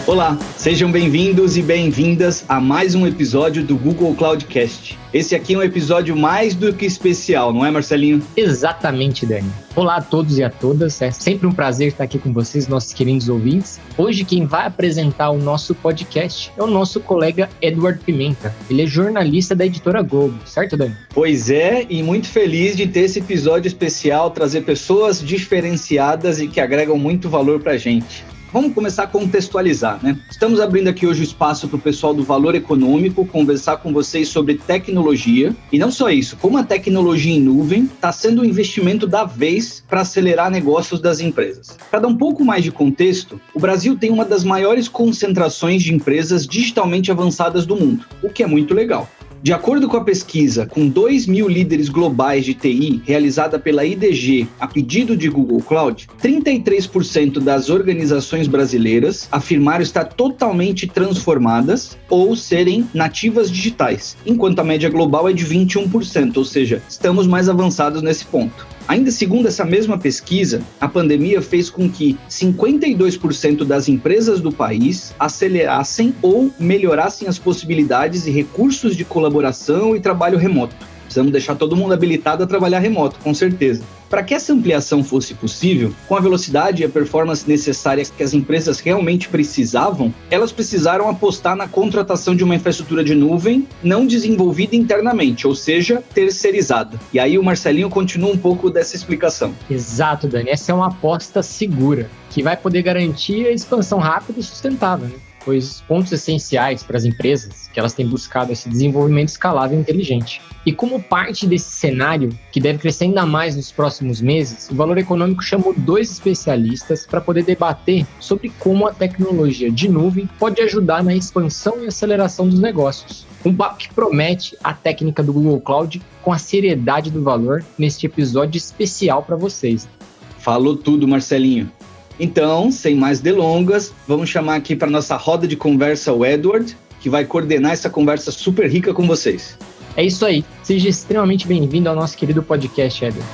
Olá, sejam bem-vindos e bem-vindas a mais um episódio do Google Cloudcast. Esse aqui é um episódio mais do que especial, não é, Marcelinho? Exatamente, Dani. Olá a todos e a todas, é sempre um prazer estar aqui com vocês, nossos queridos ouvintes. Hoje quem vai apresentar o nosso podcast é o nosso colega Edward Pimenta. Ele é jornalista da Editora Globo, certo, Dani? Pois é, e muito feliz de ter esse episódio especial, trazer pessoas diferenciadas e que agregam muito valor pra gente. Vamos começar a contextualizar, né? Estamos abrindo aqui hoje o espaço para o pessoal do Valor Econômico conversar com vocês sobre tecnologia. E não só isso, como a tecnologia em nuvem está sendo um investimento da vez para acelerar negócios das empresas. Para dar um pouco mais de contexto, o Brasil tem uma das maiores concentrações de empresas digitalmente avançadas do mundo, o que é muito legal. De acordo com a pesquisa, com 2.000 líderes globais de TI, realizada pela IDG a pedido de Google Cloud, 33% das organizações brasileiras afirmaram estar totalmente transformadas ou serem nativas digitais, enquanto a média global é de 21%, ou seja, estamos mais avançados nesse ponto. Ainda segundo essa mesma pesquisa, a pandemia fez com que 52% das empresas do país acelerassem ou melhorassem as possibilidades e recursos de colaboração e trabalho remoto. Precisamos deixar todo mundo habilitado a trabalhar remoto, com certeza. Para que essa ampliação fosse possível, com a velocidade e a performance necessárias que as empresas realmente precisavam, elas precisaram apostar na contratação de uma infraestrutura de nuvem não desenvolvida internamente, ou seja, terceirizada. E aí o Marcelinho continua um pouco dessa explicação. Exato, Dani. Essa é uma aposta segura, que vai poder garantir a expansão rápida e sustentável, né? Pois pontos essenciais para as empresas que elas têm buscado esse desenvolvimento escalável e inteligente. E como parte desse cenário, que deve crescer ainda mais nos próximos meses, o Valor Econômico chamou 2 especialistas para poder debater sobre como a tecnologia de nuvem pode ajudar na expansão e aceleração dos negócios. Um papo que promete a técnica do Google Cloud com a seriedade do valor neste episódio especial para vocês. Falou tudo, Marcelinho. Então, sem mais delongas, vamos chamar aqui para nossa roda de conversa o Edward, que vai coordenar essa conversa super rica com vocês. É isso aí. Seja extremamente bem-vindo ao nosso querido podcast, Edward.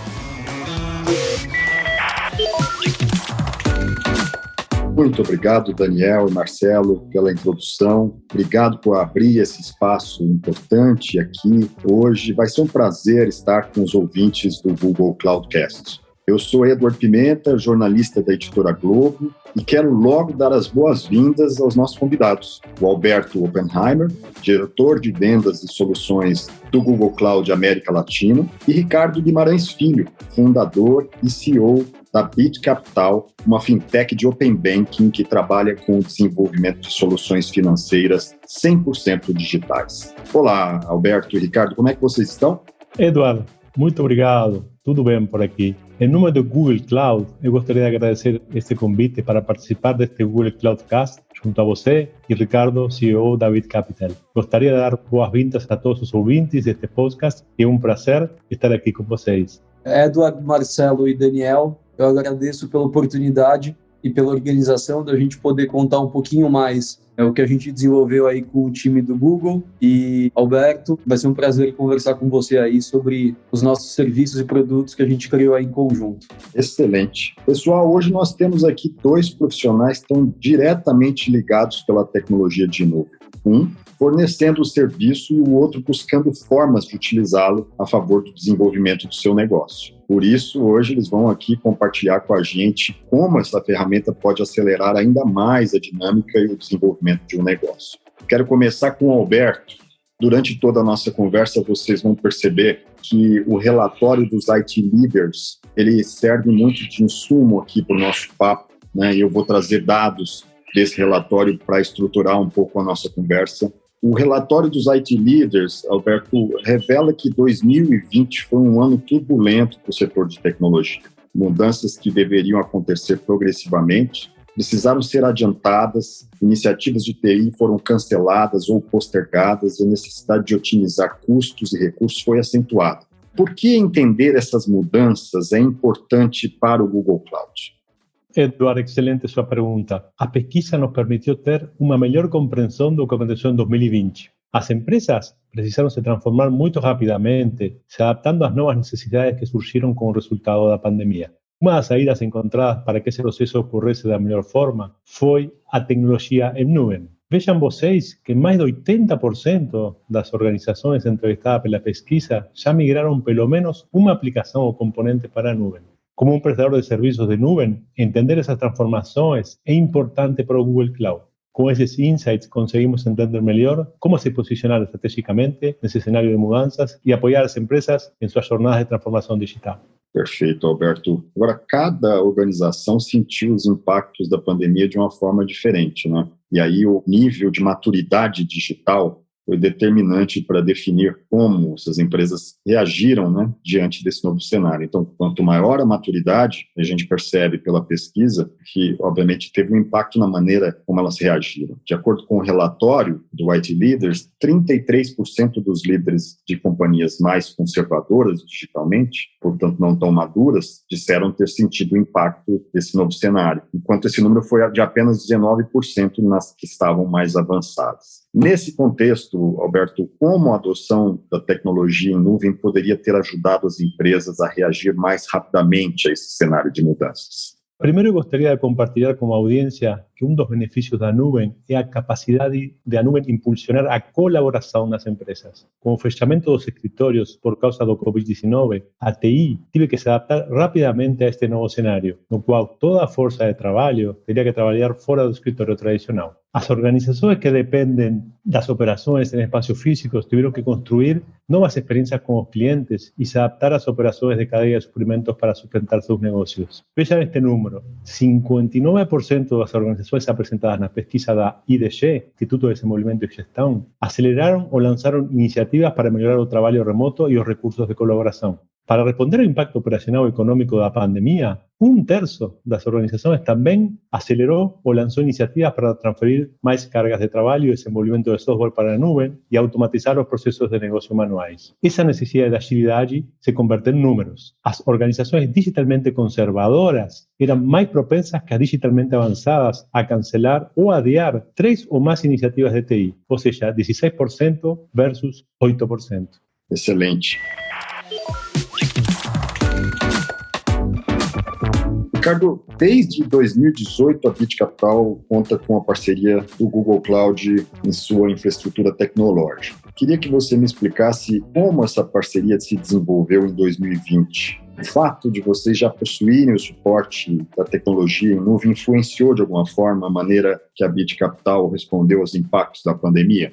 Muito obrigado, Daniel e Marcelo, pela introdução. Obrigado por abrir esse espaço importante aqui hoje. Vai ser um prazer estar com os ouvintes do Google Cloudcast. Eu sou Edward Pimenta, jornalista da Editora Globo, e quero logo dar as boas-vindas aos nossos convidados. O Alberto Oppenheimer, diretor de vendas e soluções do Google Cloud América Latina, e Ricardo Guimarães Filho, fundador e CEO da Bit Capital, uma fintech de Open Banking que trabalha com o desenvolvimento de soluções financeiras 100% digitais. Olá, Alberto e Ricardo, como é que vocês estão? Eduardo, muito obrigado. Tudo bem por aqui. Em nome do Google Cloud, eu gostaria de agradecer este convite para participar deste Google Cloudcast junto a você e Ricardo, CEO da Bit Capital. Gostaria de dar boas-vindas a todos os ouvintes deste podcast e é um prazer estar aqui com vocês. Edward, Marcelo e Daniel, eu agradeço pela oportunidade e pela organização da gente poder contar um pouquinho mais o que a gente desenvolveu aí com o time do Google. E Alberto, vai ser um prazer conversar com você aí sobre os nossos serviços e produtos que a gente criou aí em conjunto. Excelente. Pessoal, hoje nós temos aqui 2 profissionais que estão diretamente ligados pela tecnologia de nuvem. Um fornecendo o serviço e o outro buscando formas de utilizá-lo a favor do desenvolvimento do seu negócio. Por isso, hoje eles vão aqui compartilhar com a gente como essa ferramenta pode acelerar ainda mais a dinâmica e o desenvolvimento de um negócio. Quero começar com o Alberto. Durante toda a nossa conversa, vocês vão perceber que o relatório dos IT Leaders, ele serve muito de insumo aqui para o nosso papo, né? E eu vou trazer dados desse relatório para estruturar um pouco a nossa conversa. O relatório dos IT Leaders, Alberto, revela que 2020 foi um ano turbulento para o setor de tecnologia. Mudanças que deveriam acontecer progressivamente precisaram ser adiantadas, iniciativas de TI foram canceladas ou postergadas e a necessidade de otimizar custos e recursos foi acentuada. Por que entender essas mudanças é importante para o Google Cloud? Eduardo, excelente sua pergunta. A pesquisa nos permitiu ter uma melhor compreensão do que aconteceu em 2020. As empresas precisaram se transformar muito rapidamente, se adaptando às novas necessidades que surgiram com o resultado da pandemia. Uma das saídas encontradas para que esse processo ocorresse da melhor forma foi a tecnologia em nuvem. Vejam vocês que mais de 80% das organizações entrevistadas pela pesquisa já migraram pelo menos uma aplicação ou componente para a nuvem. Como um prestador de serviços de nuvem, entender essas transformações é importante para o Google Cloud. Com esses insights, conseguimos entender melhor como se posicionar estrategicamente nesse cenário de mudanças e apoiar as empresas em suas jornadas de transformação digital. Perfeito, Alberto. Agora, cada organização sentiu os impactos da pandemia de uma forma diferente, né? E aí o nível de maturidade digital foi determinante para definir como essas empresas reagiram, né, diante desse novo cenário. Então, quanto maior a maturidade, a gente percebe pela pesquisa que, obviamente, teve um impacto na maneira como elas reagiram. De acordo com o relatório do IT Leaders, 33% dos líderes de companhias mais conservadoras digitalmente, portanto não tão maduras, disseram ter sentido o impacto desse novo cenário, enquanto esse número foi de apenas 19% nas que estavam mais avançadas. Nesse contexto, Alberto, como a adoção da tecnologia em nuvem poderia ter ajudado as empresas a reagir mais rapidamente a esse cenário de mudanças? Primeiro, eu gostaria de compartilhar com a audiência que um dos benefícios da nuvem é a capacidade da nuvem impulsionar a colaboração nas empresas. Com o fechamento dos escritórios por causa do Covid-19, a TI teve que se adaptar rapidamente a este novo cenário, no qual toda a força de trabalho teria que trabalhar fora do escritório tradicional. As organizações que dependem das operações em espaços físicos tiveram que construir novas experiências com os clientes e se adaptar às operações de cadeia de suprimentos para sustentar seus negócios. Vejam este número: 59% das organizações apresentadas na pesquisa da IDG, Instituto de Desenvolvimento e Gestão, aceleraram ou lançaram iniciativas para melhorar o trabalho remoto e os recursos de colaboração. Para responder ao impacto operacional e econômico da pandemia, 1/3 das organizações também acelerou ou lançou iniciativas para transferir mais cargas de trabalho e desenvolvimento de software para a nuvem e automatizar os processos de negócio manuais. Essa necessidade de agilidade se converteu em números. As organizações digitalmente conservadoras eram mais propensas que as digitalmente avançadas a cancelar ou adiar 3 ou mais iniciativas de TI, ou seja, 16% versus 8%. Excelente. Ricardo, desde 2018 a Bit Capital conta com a parceria do Google Cloud em sua infraestrutura tecnológica. Queria que você me explicasse como essa parceria se desenvolveu em 2020. O fato de vocês já possuírem o suporte da tecnologia em nuvem influenciou de alguma forma a maneira que a Bit Capital respondeu aos impactos da pandemia?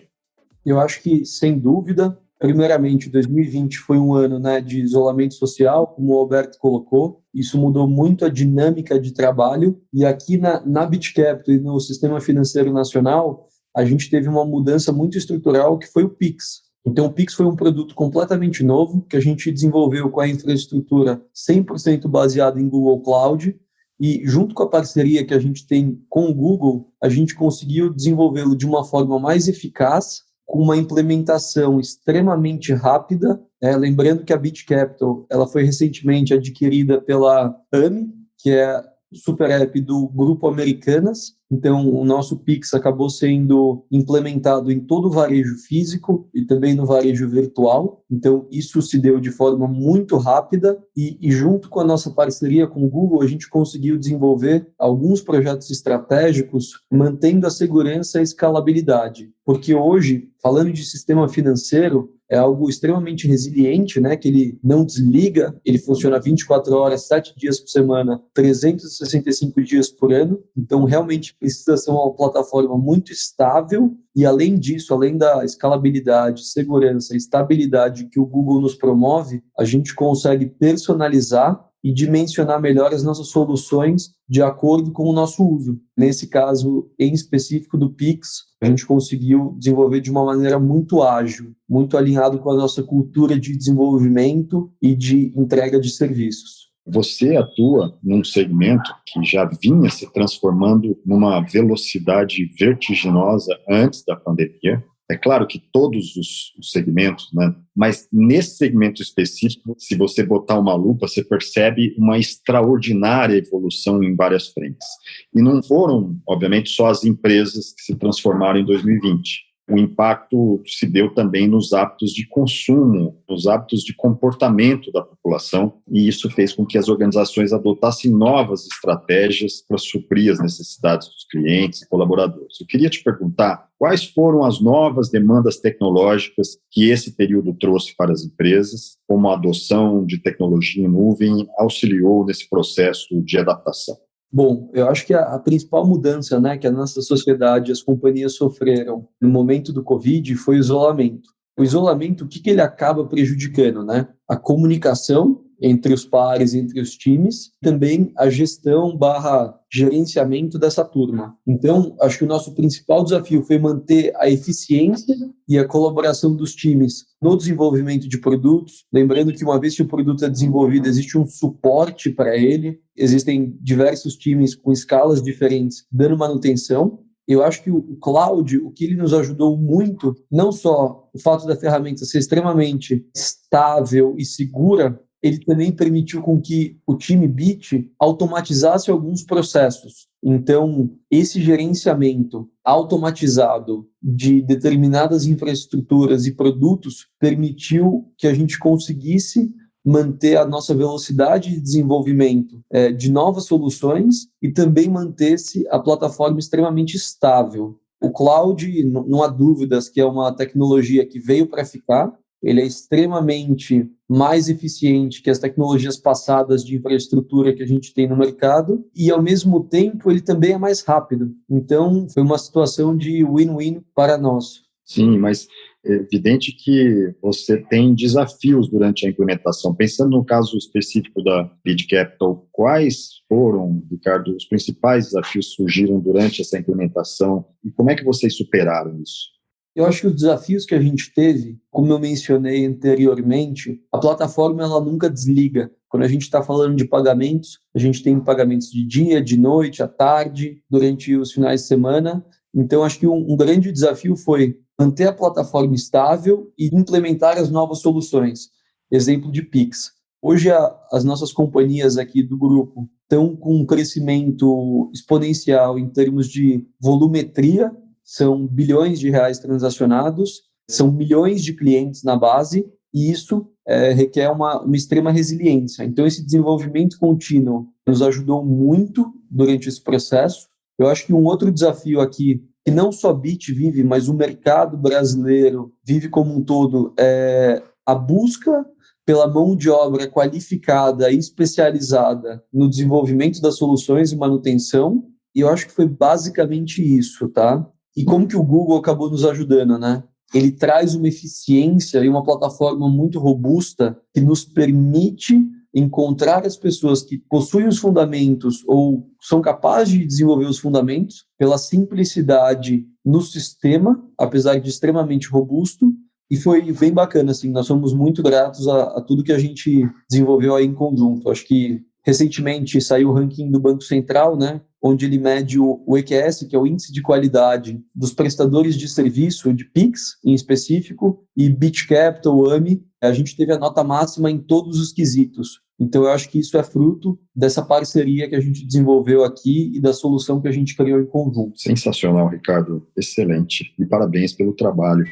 Eu acho que, sem dúvida, primeiramente, 2020 foi um ano, né, de isolamento social, como o Alberto colocou. Isso mudou muito a dinâmica de trabalho. E aqui na Bit Capital e no Sistema Financeiro Nacional, a gente teve uma mudança muito estrutural, que foi o Pix. Então, o Pix foi um produto completamente novo, que a gente desenvolveu com a infraestrutura 100% baseada em Google Cloud. E, junto com a parceria que a gente tem com o Google, a gente conseguiu desenvolvê-lo de uma forma mais eficaz, com uma implementação extremamente rápida. Lembrando que a Bit Capital ela foi recentemente adquirida pela AMI, que é o super app do Grupo Americanas. Então, o nosso Pix acabou sendo implementado em todo o varejo físico e também no varejo virtual. Então, isso se deu de forma muito rápida e junto com a nossa parceria com o Google, a gente conseguiu desenvolver alguns projetos estratégicos, mantendo a segurança e a escalabilidade. Porque hoje, falando de sistema financeiro, é algo extremamente resiliente, né? Que ele não desliga, ele funciona 24 horas, 7 dias por semana, 365 dias por ano. Então, realmente precisa ser uma plataforma muito estável e, além disso, além da escalabilidade, segurança e estabilidade que o Google nos promove, a gente consegue personalizar e dimensionar melhor as nossas soluções de acordo com o nosso uso. Nesse caso, em específico do Pix, a gente conseguiu desenvolver de uma maneira muito ágil, muito alinhado com a nossa cultura de desenvolvimento e de entrega de serviços. Você atua num segmento que já vinha se transformando numa velocidade vertiginosa antes da pandemia. É claro que todos os segmentos, né? Mas nesse segmento específico, se você botar uma lupa, você percebe uma extraordinária evolução em várias frentes. E não foram, obviamente, só as empresas que se transformaram em 2020. o impacto se deu também nos hábitos de consumo, nos hábitos de comportamento da população, e isso fez com que as organizações adotassem novas estratégias para suprir as necessidades dos clientes e colaboradores. Eu queria te perguntar quais foram as novas demandas tecnológicas que esse período trouxe para as empresas, como a adoção de tecnologia em nuvem auxiliou nesse processo de adaptação. Bom, eu acho que a principal mudança, né, que a nossa sociedade, as companhias sofreram no momento do Covid foi o isolamento. O isolamento, o que ele acaba prejudicando, né? A comunicação entre os pares, entre os times, também a gestão / gerenciamento dessa turma. Então, acho que o nosso principal desafio foi manter a eficiência e a colaboração dos times no desenvolvimento de produtos. Lembrando que uma vez que o produto é desenvolvido, existe um suporte para ele, existem diversos times com escalas diferentes dando manutenção. Eu acho que o cloud, o que ele nos ajudou muito, não só o fato da ferramenta ser extremamente estável e segura, ele também permitiu com que o time BIT automatizasse alguns processos. Então, esse gerenciamento automatizado de determinadas infraestruturas e produtos permitiu que a gente conseguisse manter a nossa velocidade de desenvolvimento de novas soluções e também manter-se a plataforma extremamente estável. O cloud, não há dúvidas que é uma tecnologia que veio para ficar. Ele é extremamente mais eficiente que as tecnologias passadas de infraestrutura que a gente tem no mercado e, ao mesmo tempo, ele também é mais rápido. Então, foi uma situação de win-win para nós. Sim, mas é evidente que você tem desafios durante a implementação. Pensando no caso específico da Bit Capital, quais foram, Ricardo, os principais desafios que surgiram durante essa implementação e como é que vocês superaram isso? Eu acho que os desafios que a gente teve, como eu mencionei anteriormente, a plataforma ela nunca desliga. Quando a gente está falando de pagamentos, a gente tem pagamentos de dia, de noite, à tarde, durante os finais de semana. Então, acho que um grande desafio foi manter a plataforma estável e implementar as novas soluções. Exemplo de Pix. Hoje, as nossas companhias aqui do grupo estão com um crescimento exponencial em termos de volumetria. São bilhões de reais transacionados, são milhões de clientes na base, e isso requer uma extrema resiliência. Então, esse desenvolvimento contínuo nos ajudou muito durante esse processo. Eu acho que um outro desafio aqui, que não só a Bit vive, mas o mercado brasileiro vive como um todo, é a busca pela mão de obra qualificada e especializada no desenvolvimento das soluções e manutenção, e eu acho que foi basicamente isso, tá? E como que o Google acabou nos ajudando, né? Ele traz uma eficiência e uma plataforma muito robusta que nos permite encontrar as pessoas que possuem os fundamentos ou são capazes de desenvolver os fundamentos pela simplicidade no sistema, apesar de extremamente robusto, e foi bem bacana, assim, nós somos muito gratos a tudo que a gente desenvolveu aí em conjunto. Acho que recentemente saiu o ranking do Banco Central, né, onde ele mede o EQS, que é o Índice de Qualidade dos Prestadores de Serviço, de Pix em específico, e Bit Capital, AMI, a gente teve a nota máxima em todos os quesitos. Então, eu acho que isso é fruto dessa parceria que a gente desenvolveu aqui e da solução que a gente criou em conjunto. Sensacional, Ricardo. Excelente. E parabéns pelo trabalho.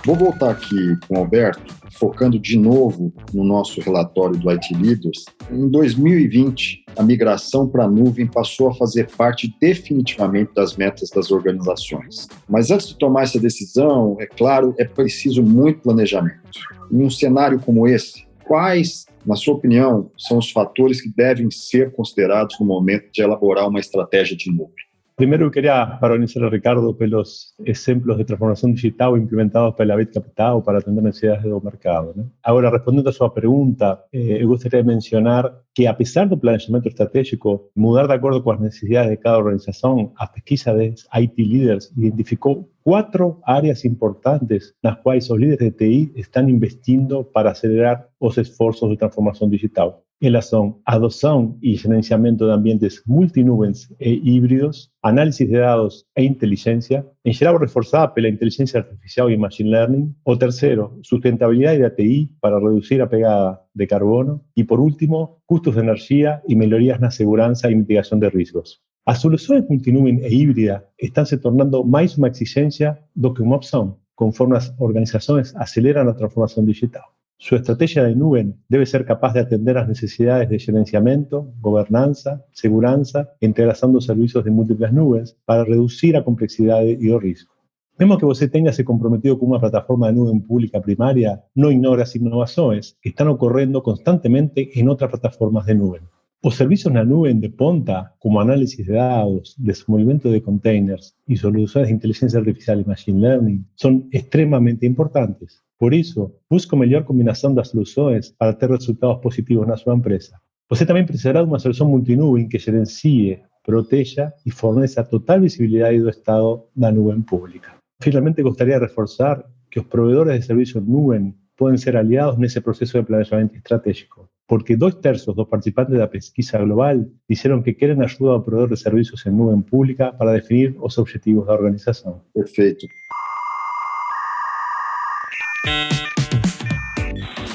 Vou voltar aqui com o Alberto, focando de novo no nosso relatório do IT Leaders. Em 2020, a migração para a nuvem passou a fazer parte definitivamente das metas das organizações. Mas antes de tomar essa decisão, é claro, é preciso muito planejamento. Em um cenário como esse, quais, na sua opinião, são os fatores que devem ser considerados no momento de elaborar uma estratégia de nuvem? Primero quería parabenizar a Ricardo pelos ejemplos de transformación digital implementados pela Bit Capital para atender necesidades do mercado, ¿no? Ahora, respondiendo a su pregunta, eu gostaria de mencionar que, a pesar do planejamento estratégico, mudar de acordo com as necessidades de cada organização, a pesquisa de IT Leaders identificou 4 áreas importantes nas quais os líderes de TI estão investindo para acelerar os esforços de transformação digital. Elas são adoção e gerenciamento de ambientes multinuvens e híbridos, análise de dados e inteligência, em geral reforçada pela inteligência artificial e machine learning. O terceiro, sustentabilidade da TI para reduzir a pegada de carbono. E, por último, custos de energia e melhorias na segurança e mitigação de riscos. As soluções multinuvem e híbrida estão se tornando mais uma exigência do que uma opção, conforme as organizações aceleram a transformação digital. Su estrategia de nube debe ser capaz de atender las necesidades de gerenciamiento, gobernanza, seguridad e integración de servicios de múltiples nubes para reducir a complejidad y el riesgo. Mesmo que você tenha se comprometido com uma plataforma de nuvem pública primária, não ignore as inovações que estão ocorrendo constantemente em outras plataformas de nuvem. Os serviços na nuvem de ponta, como análise de dados, desenvolvimento de containers e soluções de inteligência artificial e machine learning, são extremamente importantes. Por isso, busque a melhor combinação das soluções para ter resultados positivos na sua empresa. Você também precisará de uma solução multinuvem que gerencie, proteja e forneça total visibilidade do estado da nuvem pública. Finalmente, gostaria de reforçar que os provedores de serviços nuvem podem ser aliados nesse processo de planejamento estratégico, porque 2/3 dos participantes da pesquisa global disseram que querem ajuda ao provedor de serviços em nuvem pública para definir os objetivos da organização. Perfeito.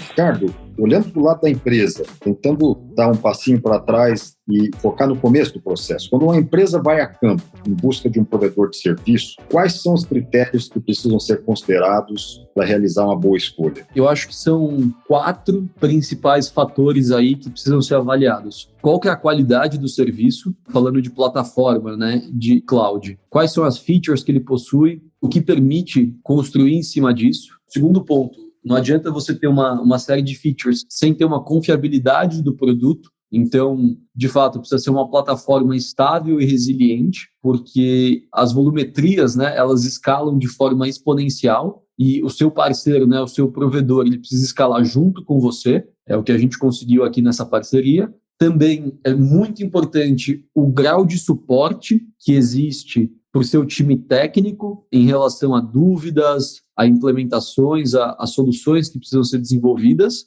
Ricardo, olhando para o lado da empresa, tentando dar um passinho para trás e focar no começo do processo. Quando uma empresa vai a campo em busca de um provedor de serviço, quais são os critérios que precisam ser considerados para realizar uma boa escolha? Eu acho que são 4 principais fatores aí que precisam ser avaliados. Qual que é a qualidade do serviço? Falando de plataforma, né, de cloud. Quais são as features que ele possui? O que permite construir em cima disso? Segundo ponto, não adianta você ter uma série de features sem ter uma confiabilidade do produto. Então, de fato, precisa ser uma plataforma estável e resiliente, porque as volumetrias, né, elas escalam de forma exponencial e o seu parceiro, né, o seu provedor, ele precisa escalar junto com você. É o que a gente conseguiu aqui nessa parceria. Também é muito importante o grau de suporte que existe para o seu time técnico em relação a dúvidas, a implementações, a soluções que precisam ser desenvolvidas.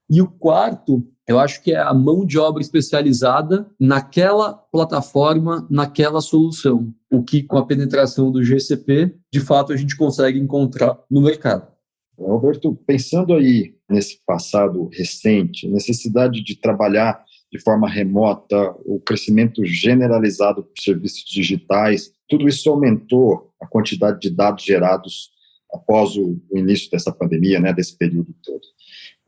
E o quarto, eu acho que é a mão de obra especializada naquela plataforma, naquela solução. O que, com a penetração do GCP, de fato, a gente consegue encontrar no mercado. Alberto, pensando aí nesse passado recente, necessidade de trabalhar de forma remota, o crescimento generalizado por serviços digitais, tudo isso aumentou a quantidade de dados gerados após o início dessa pandemia, né, desse período todo.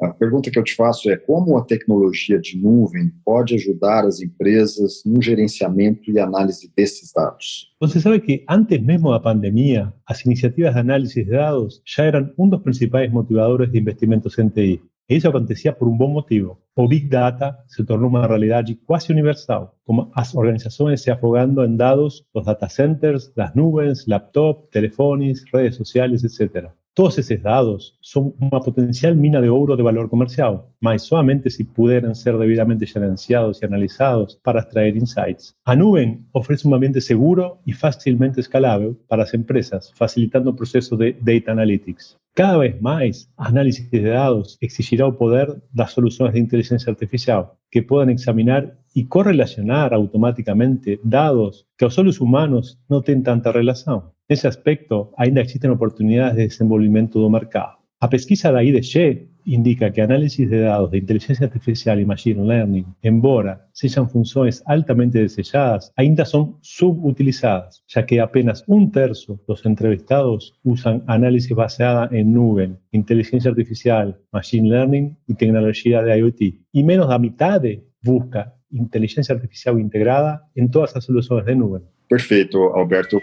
A pergunta que eu te faço é como a tecnologia de nuvem pode ajudar as empresas no gerenciamento e análise desses dados? Você sabe que antes mesmo da pandemia, as iniciativas de análise de dados já eram dos principais motivadores de investimentos em TI. E isso acontecia por um bom motivo. O Big Data se tornou uma realidade quase universal, com as organizações se afogando em dados dos data centers, das nuvens, laptops, telefones, redes sociais, etc. Todos esses dados são uma potencial mina de ouro de valor comercial, mas somente se puderem ser devidamente gerenciados e analisados para extrair insights. A nuvem oferece um ambiente seguro e facilmente escalável para as empresas, facilitando o processo de data analytics. Cada vez mais, a análise de dados exigirá o poder das soluções de inteligência artificial, que podem examinar e correlacionar automaticamente dados que aos olhos humanos não têm tanta relação. Nesse aspecto, ainda existem oportunidades de desenvolvimento do mercado. A pesquisa da IDG indica que a análise de dados de inteligência artificial e machine learning, embora sejam funções altamente desejadas, ainda são subutilizadas, já que apenas 1/3 dos entrevistados usam análise baseada em nuvem, inteligência artificial, machine learning e tecnologia de IoT. E menos da metade busca inteligência artificial integrada em todas as soluções de nuvem. Perfeito, Alberto.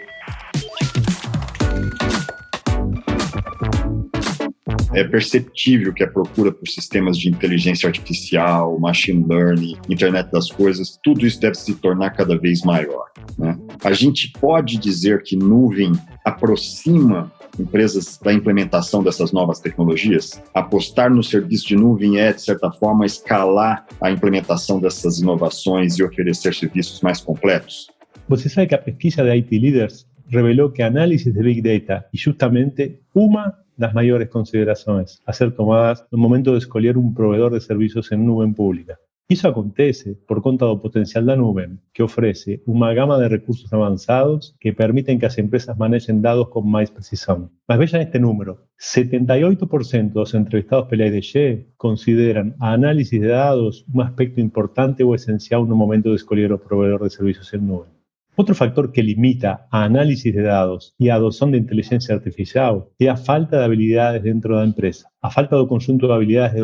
É perceptível que a procura por sistemas de inteligência artificial, machine learning, internet das coisas, tudo isso deve se tornar cada vez maior, né? A gente pode dizer que nuvem aproxima empresas da implementação dessas novas tecnologias? Apostar no serviço de nuvem é, de certa forma, escalar a implementação dessas inovações e oferecer serviços mais completos? Você sabe que a pesquisa da IT Leaders revelou que a análise de Big Data é justamente uma das maiores considerações a ser tomadas no momento de escolher um provedor de serviços em nuvem pública. Isso acontece por conta do potencial da nuvem, que oferece uma gama de recursos avançados que permitem que as empresas manejem dados com mais precisão. Mas vejam este número: 78% dos entrevistados pela IDG consideram a análise de dados um aspecto importante ou essencial no momento de escolher o provedor de serviços em nuvem. Otro factor que limita a análisis de dados e a adopção de inteligência artificial é a falta de habilidades dentro da empresa. A falta do conjunto de habilidades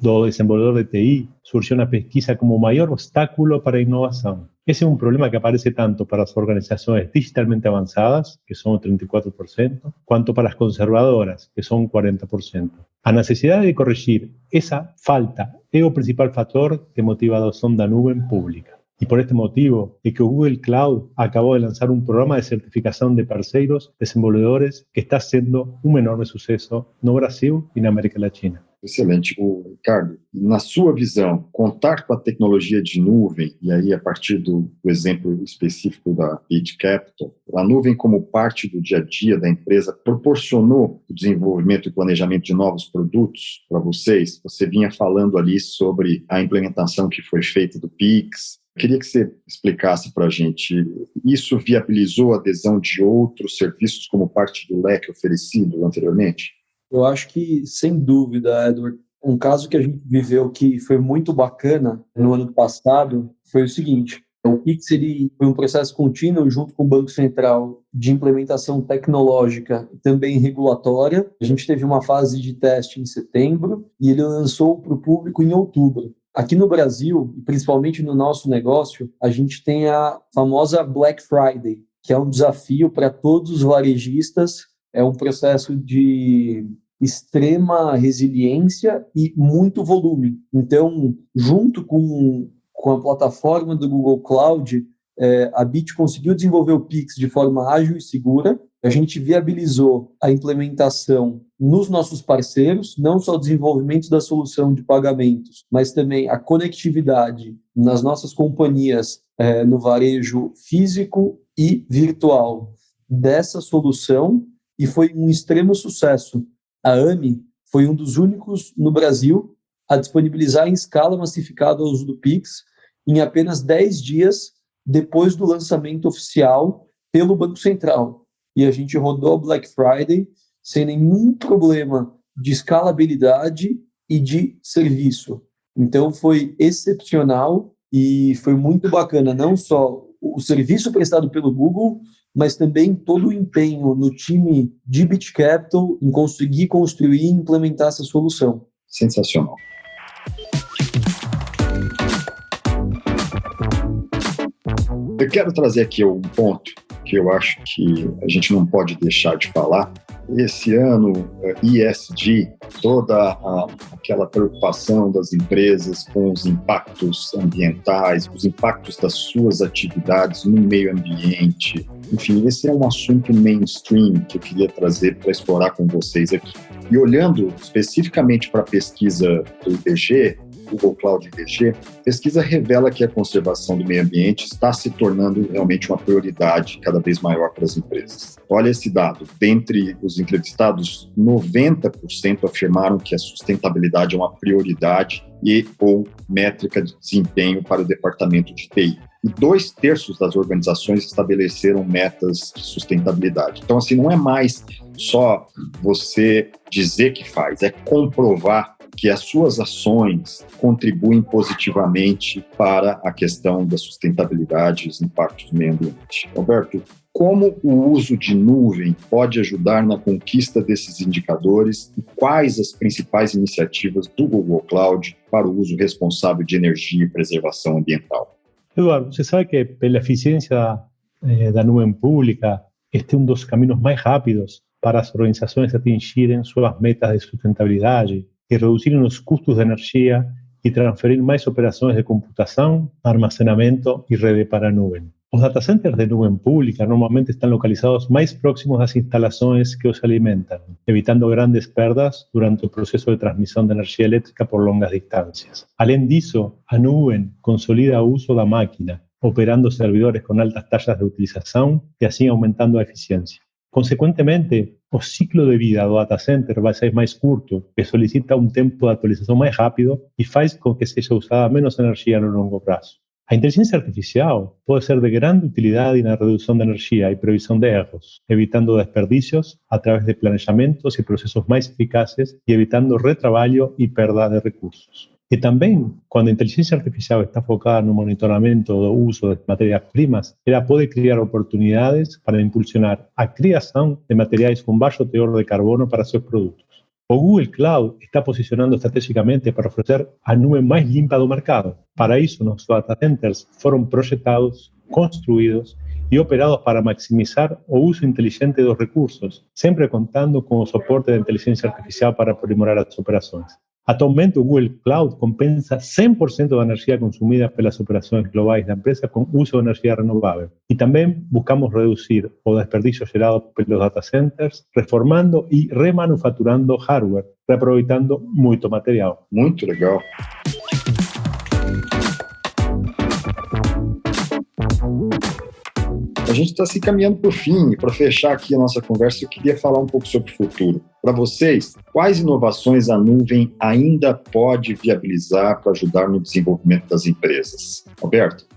do desenvolvedor de TI surgiu na pesquisa como o maior obstáculo para a inovação. Esse é um problema que aparece tanto para as organizações digitalmente avançadas, que são 34%, quanto para as conservadoras, que são 40%. A necessidade de corrigir essa falta é o principal fator que motiva a adoção da nuvem pública. Y por este motivo es que Google Cloud acabó de lanzar un programa de certificación de parceiros desenvolvedores que está siendo un enorme suceso no Brasil e na América Latina. Excelente. Ricardo, na sua visão, contar com a tecnologia de nuvem, e aí a partir do exemplo específico da Bit Capital, a nuvem como parte do dia a dia da empresa proporcionou o desenvolvimento e planejamento de novos produtos para vocês? Você vinha falando ali sobre a implementação que foi feita do Pix. Queria que você explicasse para a gente, isso viabilizou a adesão de outros serviços como parte do leque oferecido anteriormente? Eu acho que, sem dúvida, Edward, um caso que a gente viveu que foi muito bacana no ano passado foi o seguinte: o Pix foi um processo contínuo junto com o Banco Central de implementação tecnológica e também regulatória. A gente teve uma fase de teste em setembro e ele lançou para o público em outubro. Aqui no Brasil, e principalmente no nosso negócio, a gente tem a famosa Black Friday, que é um desafio para todos os varejistas. É um processo de extrema resiliência e muito volume. Então, junto com a plataforma do Google Cloud, a Bit conseguiu desenvolver o Pix de forma ágil e segura. A gente viabilizou a implementação nos nossos parceiros, não só o desenvolvimento da solução de pagamentos, mas também a conectividade nas nossas companhias no varejo físico e virtual dessa solução, e foi um extremo sucesso. A AMI foi um dos únicos no Brasil a disponibilizar em escala massificada o uso do Pix em apenas 10 dias depois do lançamento oficial pelo Banco Central. E a gente rodou a Black Friday sem nenhum problema de escalabilidade e de serviço. Então foi excepcional e foi muito bacana, não só o serviço prestado pelo Google, mas também todo o empenho no time de Bit Capital em conseguir construir e implementar essa solução. Sensacional. Eu quero trazer aqui um ponto que eu acho que a gente não pode deixar de falar. Esse ano, ESG, toda aquela preocupação das empresas com os impactos ambientais, os impactos das suas atividades no meio ambiente. Enfim, esse é um assunto mainstream que eu queria trazer para explorar com vocês aqui. E olhando especificamente para a pesquisa do IBGE, Google Cloud IBGE, a pesquisa revela que a conservação do meio ambiente está se tornando realmente uma prioridade cada vez maior para as empresas. Olha esse dado, dentre os entrevistados, 90% afirmaram que a sustentabilidade é uma prioridade ou métrica de desempenho para o departamento de TI. E 2/3 das organizações estabeleceram metas de sustentabilidade. Então, assim, não é mais só você dizer que faz, é comprovar que as suas ações contribuem positivamente para a questão da sustentabilidade e os impactos do meio ambiente. Roberto, como o uso de nuvem pode ajudar na conquista desses indicadores e quais as principais iniciativas do Google Cloud para o uso responsável de energia e preservação ambiental? Eduardo, você sabe que pela eficiência da nuvem pública, este é um dos caminhos mais rápidos para as organizações atingirem suas metas de sustentabilidade e reduzirem os custos de energia e transferir mais operações de computação, armazenamento e rede para a nuvem. Os data centers de nuvem pública normalmente estão localizados mais próximos das instalações que os alimentam, evitando grandes perdas durante o processo de transmissão de energia elétrica por longas distâncias. Além disso, a nuvem consolida o uso da máquina, operando servidores com altas taxas de utilização e assim aumentando a eficiência. Consequentemente, o ciclo de vida do data center vai ser mais curto, que solicita um tempo de atualização mais rápido e faz com que seja usada menos energia no longo prazo. A inteligência artificial pode ser de grande utilidade na redução de energia e previsão de erros, evitando desperdícios através de planejamentos e processos mais eficazes e evitando retrabalho e perda de recursos. E também, quando a inteligência artificial está focada no monitoramento do uso de matérias-primas, ela pode criar oportunidades para impulsionar a criação de materiais com baixo teor de carbono para seus produtos. O Google Cloud está posicionando estrategicamente para oferecer a nuvem mais limpa do mercado. Para isso, nossos data centers foram projetados, construídos e operados para maximizar o uso inteligente dos recursos, sempre contando com o suporte da inteligência artificial para aprimorar as operações. Atualmente, o Google Cloud compensa 100% da energia consumida pelas operações globais da empresa com uso de energia renovável. E também buscamos reduzir o desperdício gerado pelos data centers, reformando e remanufaturando hardware, reaproveitando muito material. Muito legal. A gente está se caminhando para o fim, e para fechar aqui a nossa conversa, eu queria falar um pouco sobre o futuro. Para vocês, quais inovações a nuvem ainda pode viabilizar para ajudar no desenvolvimento das empresas? Alberto?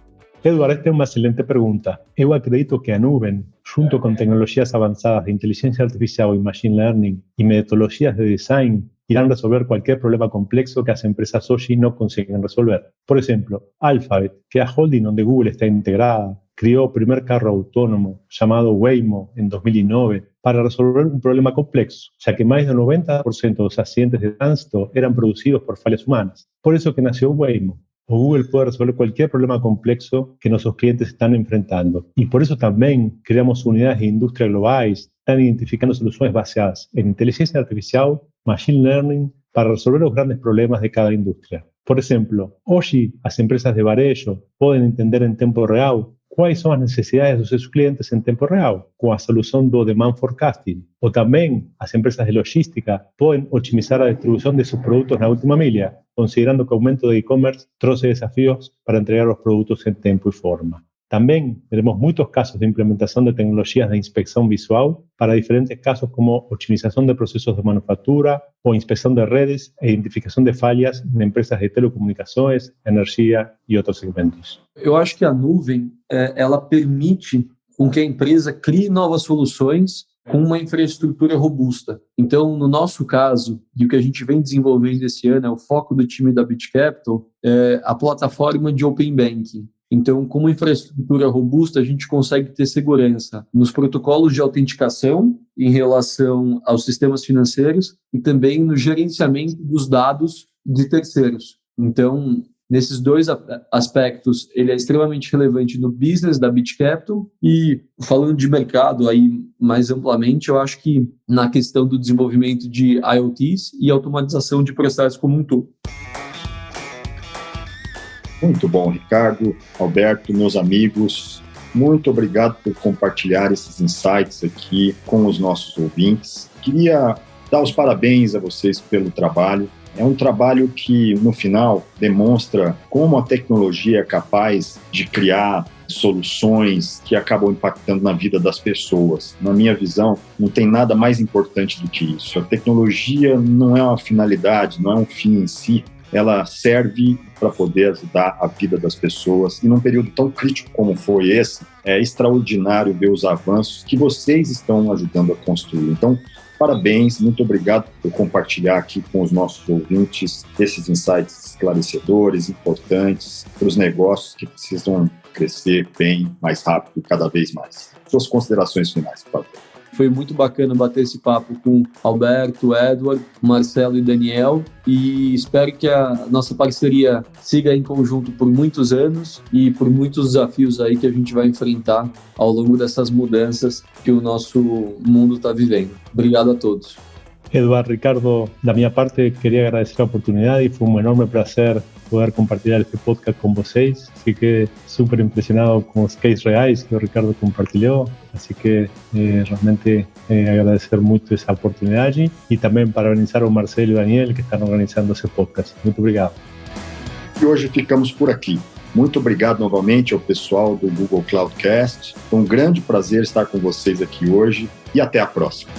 Eduardo, esta é uma excelente pergunta. Eu acredito que a nuvem, junto com tecnologias avançadas de inteligência artificial e machine learning e metodologias de design, irán resolver cualquier problema complexo que las empresas hoy no consiguen resolver. Por ejemplo, Alphabet, que a holding donde Google está integrada, creó el primer carro autónomo llamado Waymo en 2009 para resolver un problema complejo, ya que más del 90% de los accidentes de tránsito eran producidos por fallas humanas. Por eso que nació Waymo. O Google puede resolver cualquier problema complejo que nuestros clientes están enfrentando. Y por eso también creamos unidades de industria globales, están identificando soluciones basadas en inteligencia artificial, machine learning, para resolver los grandes problemas de cada industria. Por ejemplo, hoy las empresas de varejo pueden entender en tiempo real quais são as necessidades dos seus clientes em tempo real, com a solução do Demand Forecasting. Ou também, as empresas de logística podem otimizar a distribuição de seus produtos na última milha, considerando que o aumento do e-commerce trouxe desafios para entregar os produtos em tempo e forma. Também veremos muitos casos de implementação de tecnologias de inspecção visual para diferentes casos como otimização de processos de manufatura ou inspeção de redes e identificação de falhas em empresas de telecomunicações, energia e outros segmentos. Eu acho que a nuvem, ela permite com que a empresa crie novas soluções com uma infraestrutura robusta. Então, no nosso caso, e o que a gente vem desenvolvendo esse ano, é o foco do time da Bit Capital, a plataforma de Open Banking. Então, com uma infraestrutura robusta, a gente consegue ter segurança nos protocolos de autenticação em relação aos sistemas financeiros e também no gerenciamento dos dados de terceiros. Então, nesses dois aspectos, ele é extremamente relevante no business da Bit Capital e, falando de mercado aí mais amplamente, eu acho que na questão do desenvolvimento de IoTs e automatização de processos como um todo. Muito bom, Ricardo, Alberto, meus amigos. Muito obrigado por compartilhar esses insights aqui com os nossos ouvintes. Queria dar os parabéns a vocês pelo trabalho. É um trabalho que, no final, demonstra como a tecnologia é capaz de criar soluções que acabam impactando na vida das pessoas. Na minha visão, não tem nada mais importante do que isso. A tecnologia não é uma finalidade, não é um fim em si. Ela serve para poder ajudar a vida das pessoas. E num período tão crítico como foi esse, é extraordinário ver os avanços que vocês estão ajudando a construir. Então, parabéns, muito obrigado por compartilhar aqui com os nossos ouvintes esses insights esclarecedores, importantes para os negócios que precisam crescer bem, mais rápido, cada vez mais. Suas considerações finais, por favor. Foi muito bacana bater esse papo com Alberto, Edward, Marcelo e Daniel e espero que a nossa parceria siga em conjunto por muitos anos e por muitos desafios aí que a gente vai enfrentar ao longo dessas mudanças que o nosso mundo está vivendo. Obrigado a todos. Eduardo, Ricardo, da minha parte, queria agradecer a oportunidade e foi um enorme prazer poder compartilhar este podcast com vocês. Fiquei super impressionado com os cases reais que o Ricardo compartilhou, assim que realmente agradecer muito essa oportunidade e também parabenizar o Marcelo e o Daniel que estão organizando esse podcast. Muito obrigado. E hoje ficamos por aqui. Muito obrigado novamente ao pessoal do Google Cloudcast. Foi um grande prazer estar com vocês aqui hoje e até a próxima.